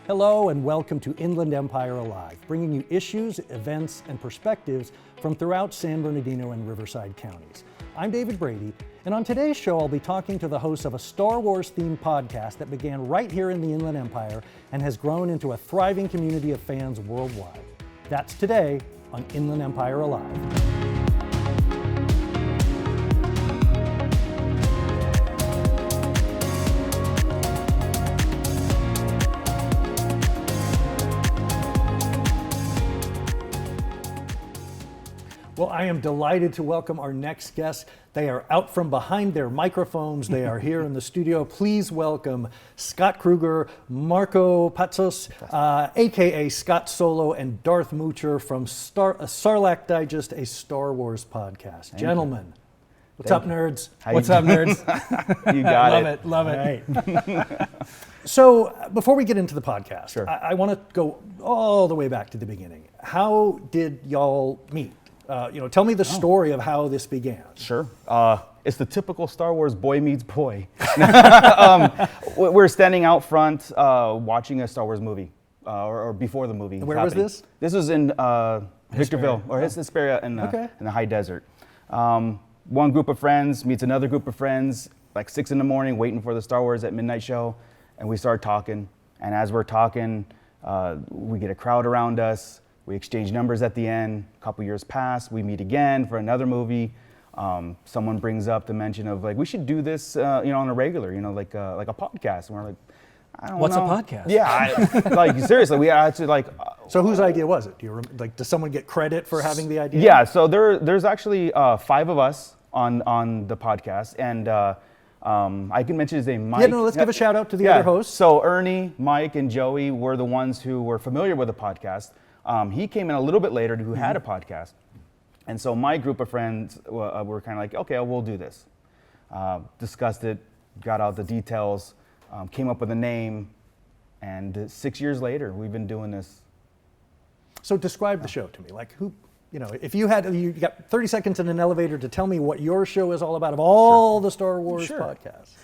Hello and welcome to Inland Empire Alive, bringing you issues, events, and perspectives from throughout San Bernardino and Riverside counties. I'm David Brady, and on today's show I'll be talking to the hosts of a Star Wars themed podcast that began right here in the Inland Empire and has grown into a thriving community of fans worldwide. That's today on Inland Empire Alive. Well, I am delighted to welcome our next guests. They are out from behind their microphones. They are here in the studio. Please welcome Scott Kruger, Marco Patsos, aka Scott Solo, and Darth Moocher from Sarlacc Digest, a Star Wars podcast. Gentlemen, what's up, nerds? What's up, nerds? You got it. Love it. Right. So before we get into the podcast, Sure. I want to go all the way back to the beginning. How did y'all meet? Tell me the story of how this began. Sure. It's the typical Star Wars boy meets boy. We're standing out front watching a Star Wars movie, or before the movie. Where was this? This was in Victorville, or Hesperia in the high desert. One group of friends meets another group of friends, like 6 in the morning, waiting for the Star Wars at midnight show, and we start talking. And as we're talking, we get a crowd around us. We exchange numbers at the end. A couple years pass. We meet again for another movie. Someone brings up the mention of we should do this, on a regular, like a podcast. And we're like, I don't know. What's a podcast? Yeah, seriously, we actually So whose idea was it? Do you does someone get credit for having the idea? Yeah. So there's actually 5 of us on the podcast, and I can mention his name, Mike. Yeah, no, let's give a shout out to the other hosts. So Ernie, Mike, and Joey were the ones who were familiar with the podcast. He came in a little bit later who had a podcast. And so my group of friends were kind of like, okay, we'll do this. Discussed it, got out the details, came up with a name, and 6 years later, we've been doing this. So describe the show to me. If you got 30 seconds in an elevator to tell me what your show is all about of all the Star Wars podcasts.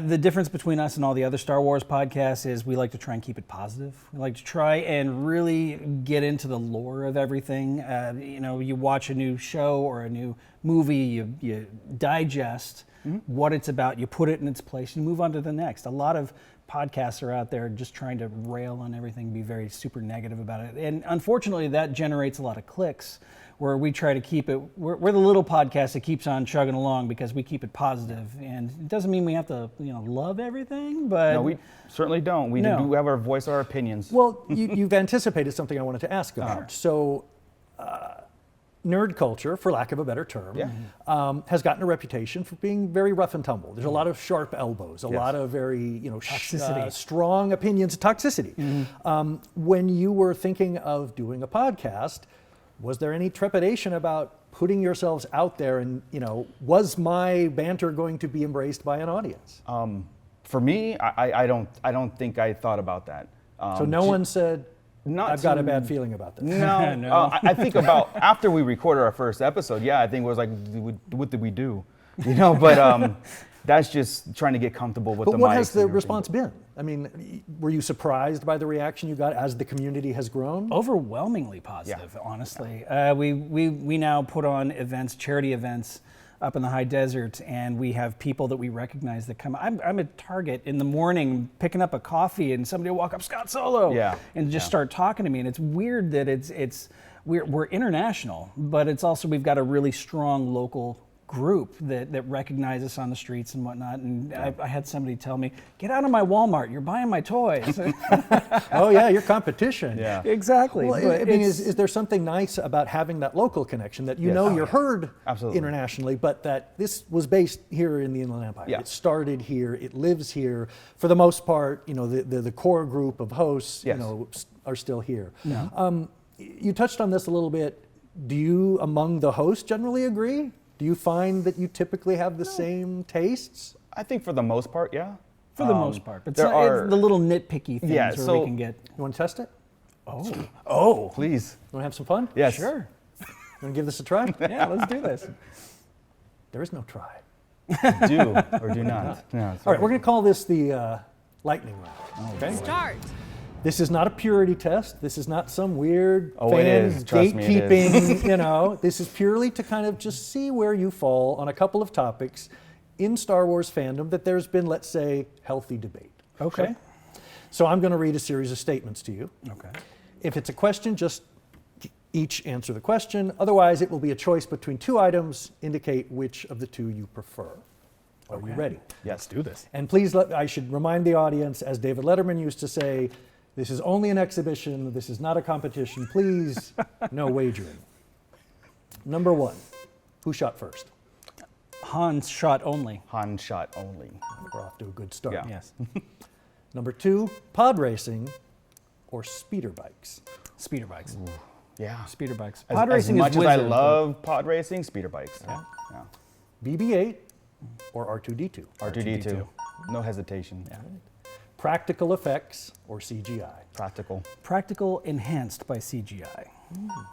The difference between us and all the other Star Wars podcasts is we like to try and keep it positive. We like to try and really get into the lore of everything. You watch a new show or a new movie, you digest what it's about, you put it in its place, you move on to the next. A lot of podcasts are out there just trying to rail on everything, be very super negative about it. And unfortunately, that generates a lot of clicks, where we try to keep it, we're the little podcast that keeps on chugging along because we keep it positive. And it doesn't mean we have to, love everything, but... No, we certainly don't. We do have our voice, our opinions. Well, you've anticipated something I wanted to ask about. So, nerd culture, for lack of a better term, has gotten a reputation for being very rough and tumble. There's a lot of sharp elbows, a lot of very, toxicity. Strong opinions, toxicity. When you were thinking of doing a podcast, was there any trepidation about putting yourselves out there and, was my banter going to be embraced by an audience? For me, I don't think I thought about that. So no one said, I've got a bad feeling about this. No, No. I think about after we recorded our first episode, I think it was like, what did we do? But that's just trying to get comfortable with the mics. But what has the response been? I mean, were you surprised by the reaction you got as the community has grown? Overwhelmingly positive, honestly. We now put on events, charity events, up in the high desert, and we have people that we recognize that come. I'm at Target in the morning picking up a coffee, and somebody will walk up, Scott Solo, and just start talking to me. And it's weird that we're international, but it's also we've got a really strong local group that recognize us on the streets and whatnot. And I had somebody tell me, "Get out of my Walmart! You're buying my toys." Oh yeah, your competition. Yeah, exactly. Well, I mean, is there something nice about having that local connection that you're heard internationally, but that this was based here in the Inland Empire? Yeah. It started here. It lives here. For the most part, the core group of hosts, are still here. Yeah. You touched on this a little bit. Do you, among the hosts, generally agree? Do you find that you typically have the same tastes? I think for the most part, yeah. For the most part, but there are it's the little nitpicky things where we can get. You want to test it? Oh, please. You want to have some fun? Yes. Sure. You want to give this a try? Yeah, let's do this. There is no try. Do or do not. All right, we're going to call this the lightning round. Okay. Start. This is not a purity test. This is not some weird Oh, it fan is. Trust me, it gatekeeping, This is purely to kind of just see where you fall on a couple of topics in Star Wars fandom that there's been, let's say, healthy debate. Okay. So I'm going to read a series of statements to you. Okay. If it's a question, just each answer the question. Otherwise, it will be a choice between two items. Indicate which of the two you prefer. Are you ready? Yes. Do this. And please, I should remind the audience, as David Letterman used to say, this is only an exhibition. This is not a competition. Please, no wagering. Number one, who shot first? Han's shot only. Han shot only. We're off to a good start. Yeah. Yes. Number two, pod racing or speeder bikes? Speeder bikes. Yeah. Speeder bikes. As, Pod racing as much is as I wizard, but- love pod racing, speeder bikes. Yeah. BB-8 or R2-D2? R2D2. No hesitation. Yeah. Practical effects or CGI? Practical. Practical enhanced by CGI.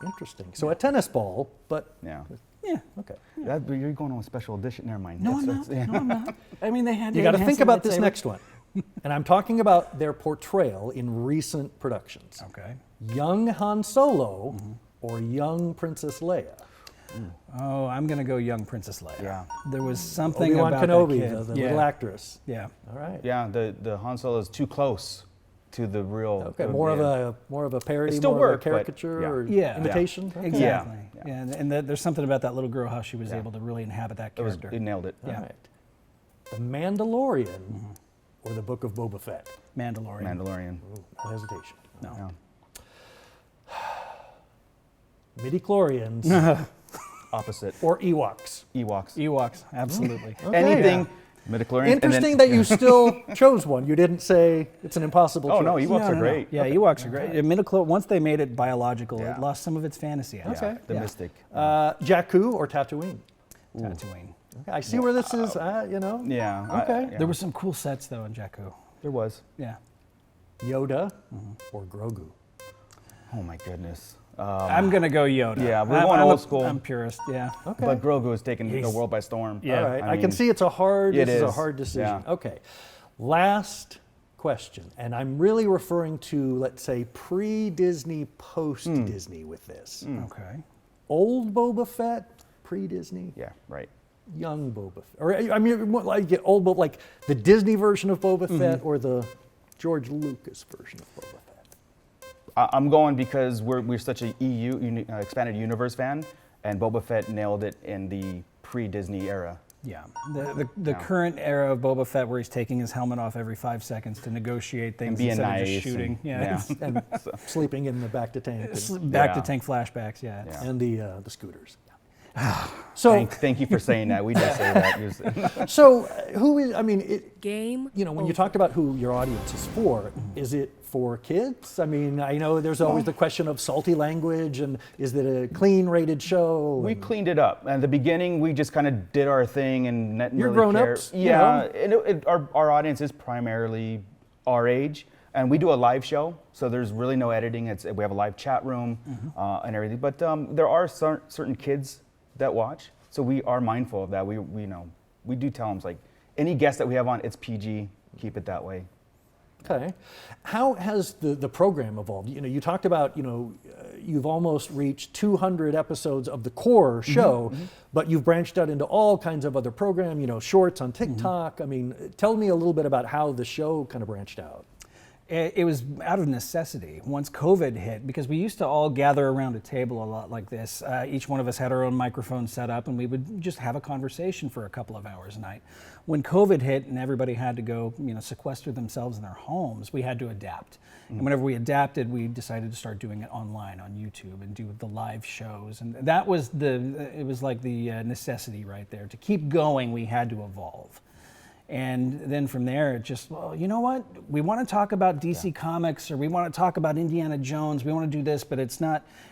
Interesting. So a tennis ball, but Yeah. Yeah. okay. You're going on a special edition. Never mind. No, I'm That's- not. yeah. No, I'm not. I mean, they had to You got to enhance think the about this lightsaber. next one. And I'm talking about their portrayal in recent productions. Okay. Young Han Solo or young Princess Leia? Oh, I'm going to go young Princess Leia. Yeah. There was something Obi-Wan about Kenobi, that kid. the little actress. Yeah. All right. Yeah, the Han Solo is too close to the real. Okay, more of a parody, It still more worked, of a but caricature yeah. or Yeah. imitation? Okay. Exactly. Yeah. Yeah. And there's something about that little girl, how she was Yeah. able to really inhabit that It was. character. It nailed it. All Yeah. right. The Mandalorian or the Book of Boba Fett? Mandalorian. Mandalorian. No hesitation. No. Yeah. Midichlorians Opposite. or Ewoks? Ewoks. Ewoks, absolutely. Okay. Anything. Midichlorians. Interesting that you still chose one. You didn't say it's an impossible Oh choice. no, Ewoks are great. Yeah, Ewoks are great. Midichlorian, once they made it biological, Yeah. it lost some of its fantasy. Yeah, Okay. The Yeah. mystic. Jakku or Tatooine? Tatooine. Okay, I see where this is, Yeah. Okay. yeah. There were some cool sets though in Jakku. There was. Yeah. Yoda or Grogu? Oh my goodness. I'm gonna go Yoda. Yeah, we're I'm going a- old school. I'm purist. Yeah. Okay. But Grogu has taken the He's- world by storm. Yeah. All right. I mean, can see it's a hard. it This is a is. hard decision. Yeah. Okay. Last question, and I'm really referring to, let's say, pre-Disney, post-Disney with this. Okay. Old Boba Fett, pre-Disney, Yeah. Right. young Boba Fett, or I mean, more like old Boba, like the Disney version of Boba Fett, or the George Lucas version of Boba Fett. I'm going because we're such a expanded universe fan, and Boba Fett nailed it in the pre-Disney era. Yeah. The Yeah. current era of Boba Fett, where he's taking his helmet off every 5 seconds to negotiate things being instead of nice just shooting. and- Yeah. yeah. it's- And sleeping in the back to tank Back Yeah. to tank flashbacks. Yeah. Yeah. and the scooters. So, Thank you for saying that. We did say that. who is? I mean, Game. when you talked about who your audience is for, is it for kids? I mean, I know there's always the question of salty language, and is it a clean rated show? We And- cleaned it up. At the beginning, we just kind of did our thing and didn't You're really care. grown-ups, you Yeah, our audience is primarily our age, and we do a live show, so there's really no editing. We have a live chat room and everything. But there are certain kids that watch, so we are mindful of that. We do tell them, like, any guest that we have on, it's PG. Keep it that way. Okay. How has the program evolved? You talked about, you've almost reached 200 episodes of the core show, but you've branched out into all kinds of other programs, shorts on TikTok. I mean, tell me a little bit about how the show kind of branched out. It was out of necessity once COVID hit, because we used to all gather around a table a lot like this. Each one of us had our own microphone set up, and we would just have a conversation for a couple of hours a night. When COVID hit and everybody had to go, sequester themselves in their homes, we had to adapt. And whenever we adapted, we decided to start doing it online on YouTube and do the live shows. And that was it was like the necessity right there. To keep going, we had to evolve. And then from there, it just, well, you know what? We want to talk about DC Comics, or we want to talk about Indiana Jones. We want to do this, but it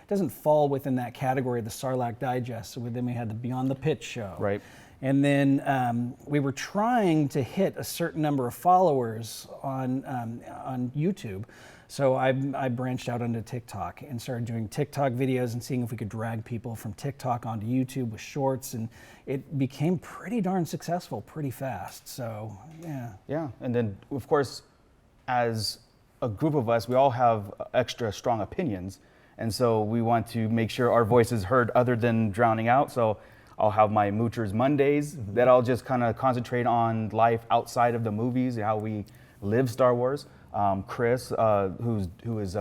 doesn't fall within that category of the Sarlacc Digest. So then we had the Beyond the Pitch show. Right. And then we were trying to hit a certain number of followers on YouTube. So I branched out onto TikTok and started doing TikTok videos and seeing if we could drag people from TikTok onto YouTube with shorts. And it became pretty darn successful pretty fast. So, yeah. Yeah, and then of course, as a group of us, we all have extra strong opinions. And so we want to make sure our voice is heard other than drowning out. So I'll have my Moochers Mondays that I'll just kind of concentrate on life outside of the movies, how we live Star Wars. Chris, who is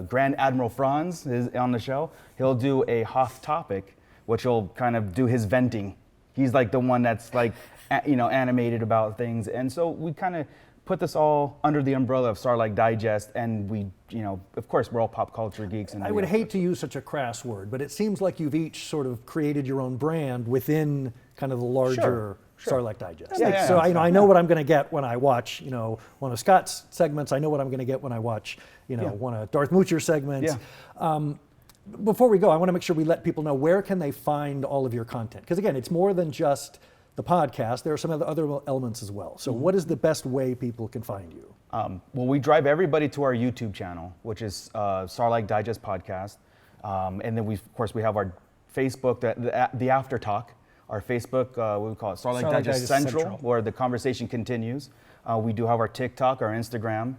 Grand Admiral Franz, is on the show. He'll do a Hoth topic, which will kind of do his venting. He's like the one that's like, animated about things. And so we kind of put this all under the umbrella of Starlight Digest, and we, of course, we're all pop culture geeks. And I would hate to use such a crass word, but it seems like you've each sort of created your own brand within kind of the larger Starlight Digest. So I know what I'm going to get when I watch, one of Scott's segments. I know what I'm going to get when I watch, one of Darth Moocher's segments. Before we go, I want to make sure we let people know, where can they find all of your content? Because again, it's more than just the podcast. There are some other elements as well. So what is the best way people can find you? Well, we drive everybody to our YouTube channel, which is Starlight Digest Podcast. And then we have our Facebook, the After Talk, our Facebook, what we call it, Starlight Digest Central, where the conversation continues. We do have our TikTok, our Instagram.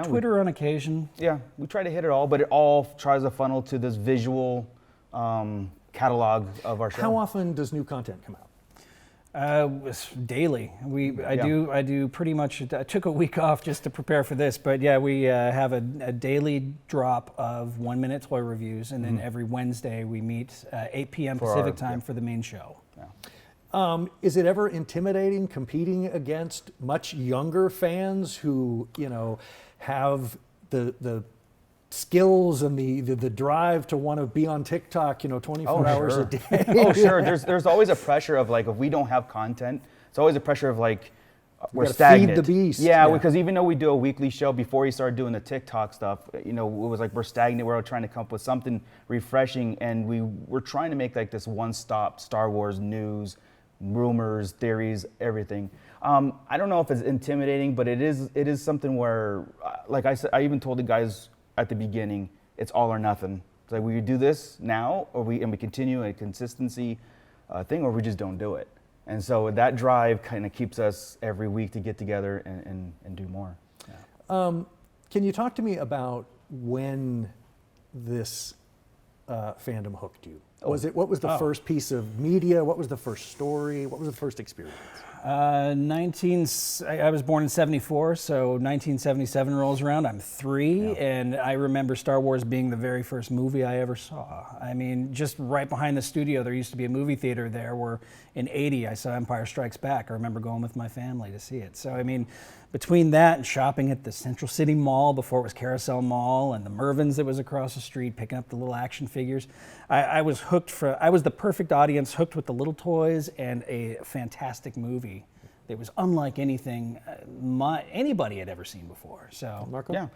Twitter on occasion. Yeah, we try to hit it all, but it all tries to funnel to this visual catalog of our show. How often does new content come out? Daily. I do pretty much. I took a week off just to prepare for this, but yeah, we have a daily drop of 1 minute toy reviews, and then every Wednesday we meet 8 p.m. Pacific time for the main show. Yeah. Is it ever intimidating competing against much younger fans who, have the skills and the drive to want to be on TikTok, 24 hours a day? Oh, sure. There's always a pressure of like, if we don't have content, it's always a pressure of like, we're stagnant. Feed the beast. Yeah, because even though we do a weekly show, before we started doing the TikTok stuff, it was like we're stagnant. We're all trying to come up with something refreshing, and we're trying to make like this one-stop Star Wars news, rumors, theories, everything. I don't know if it's intimidating, but it is something where, like I said, I even told the guys at the beginning, it's all or nothing. It's like, we do this now, we continue a consistency thing, or we just don't do it. And so that drive kind of keeps us every week to get together and do more. Yeah. Can you talk to me about when this fandom hooked you? What was the first piece of media? What was the first story? What was the first experience? I was born in 74, so 1977 rolls around. I'm 3, and I remember Star Wars being the very first movie I ever saw. I mean, just right behind the studio, there used to be a movie theater there where in 80 I saw Empire Strikes Back. I remember going with my family to see it. So, I mean, between that and shopping at the Central City Mall before it was Carousel Mall, and the Mervyn's that was across the street, picking up the little action figures, I was hooked I was the perfect audience, hooked with the little toys and a fantastic movie that was unlike anything anybody had ever seen before. So, Marco? Yeah.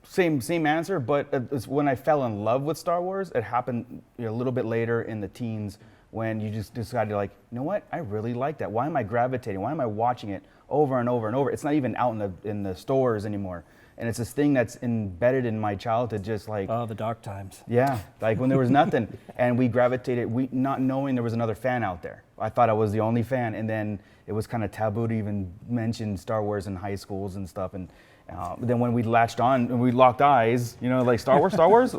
Same answer, but it's when I fell in love with Star Wars, it happened a little bit later in the teens, when you just decided, like, you know what, I really like that. Why am I gravitating? Why am I watching it over and over and over? It's not even out in the stores anymore. And it's this thing that's embedded in my childhood, just like... Oh, the dark times. Yeah, like when there was nothing. And we gravitated, not knowing there was another fan out there. I thought I was the only fan, and then it was kind of taboo to even mention Star Wars in high schools and stuff. And then when we latched on and we locked eyes, like Star Wars,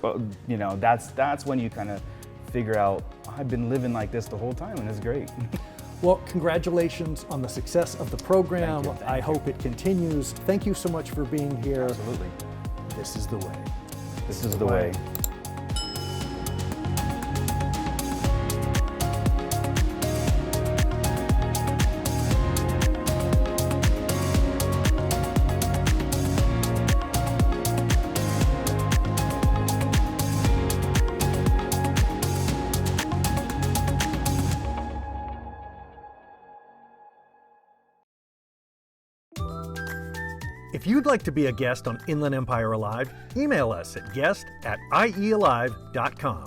that's when you kind of figure out, I've been living like this the whole time, and it's great. Well, congratulations on the success of the program. Thank you. I hope it continues. Thank you so much for being here. Absolutely. This is the way. This is the way. If you'd like to be a guest on Inland Empire Alive, email us at guest@iealive.com.